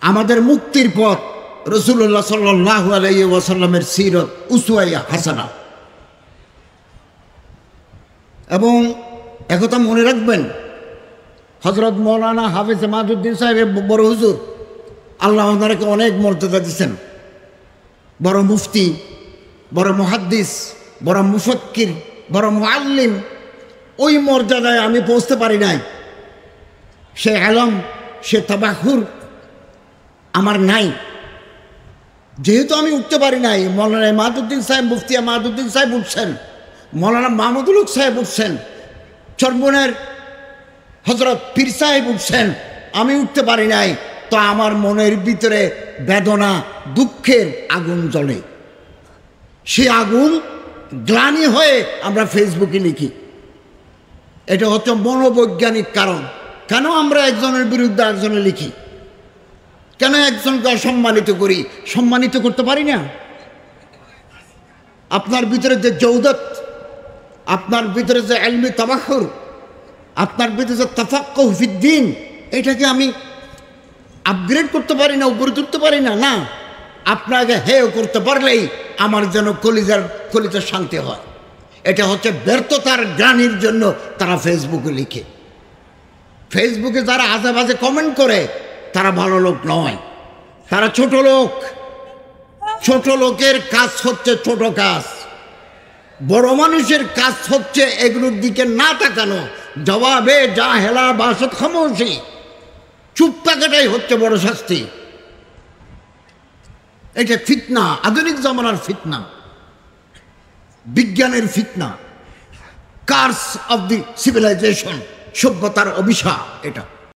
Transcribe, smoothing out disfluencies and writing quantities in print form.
আমাদের মুক্তির পথ রাসূলুল্লাহ সাল্লাল্লাহু আলাইহি ওয়াসাল্লামের সিরত উসওয়ায়ে হাসানা। এবং একথা মনে রাখবেন, হযরত মাওলানা হাফেজ মাদউদ্দিন সাহেব বড় হুজুর, আল্লাহ ওনাকে অনেক মর্যাদা দিয়েছেন, বড় মুফতি, বড় মুহাদ্দিস, বড় মুফাক্কির, বড় মুআল্লিম। ওই মর্যাদায় আমি পৌঁছতে পারি নাই, সে আলম, সে তাবাহুর আমার নাই। যেহেতু আমি উঠতে পারি নাই, মৌলানা মাদউদ্দিন সাহেব, মুফতি মাদউদ্দিন সাহেব উঠছেন, মৌলানা মাহমুদুল হক সাহেব উঠছেন, চরমনের হযরত পীর সাহেব উঠছেন, আমি উঠতে পারি নাই। তো আমার মনের ভিতরে বেদনা, দুঃখের আগুন জ্বলে। সে আগুন গ্লানি হয়ে আমরা ফেসবুকে লিখি। এটা হচ্ছে মনোবৈজ্ঞানিক কারণ। কেন আমরা একজনের বিরুদ্ধে একজনে লিখি? কেন একজনকে অসম্মানিত করি? সম্মানিত করতে পারি না? আপনার ভিতরে যে জৌদত, আপনার ভিতরে যে ইলমি তাবাহুর, আপনার ভিতরে যে তাফাক্কুহ ফিদ্দীন, এটাকে আমি আপগ্রেড করতে পারি না, উপরে তুলতে পারি না। না, আপনাকে হেয় করতে পারলেই আমার যেন কলিজার শান্তি হয়। এটা হচ্ছে ব্যর্থতার গ্লানির জন্য তারা ফেসবুকে লিখে। ফেসবুকে যারা আজে বাজে কমেন্ট করে তারা ভালো লোক নয়, তারা ছোট লোক। ছোট লোকের কাজ হচ্ছে ছোট কাজ। বড় মানুষের কাজ হচ্ছে এগুলোর দিকে না তাকানো। জবাবে যা হেলা বাসত খামোশি, চুপ থাকাটাই হচ্ছে বড় শাস্তি। এটা ফিতনা, আধুনিক জামানার ফিতনা, বিজ্ঞানের ফিতনা, কার্স অফ দি সিভিলাইজেশন, সভ্যতার অভিশাপ এটা।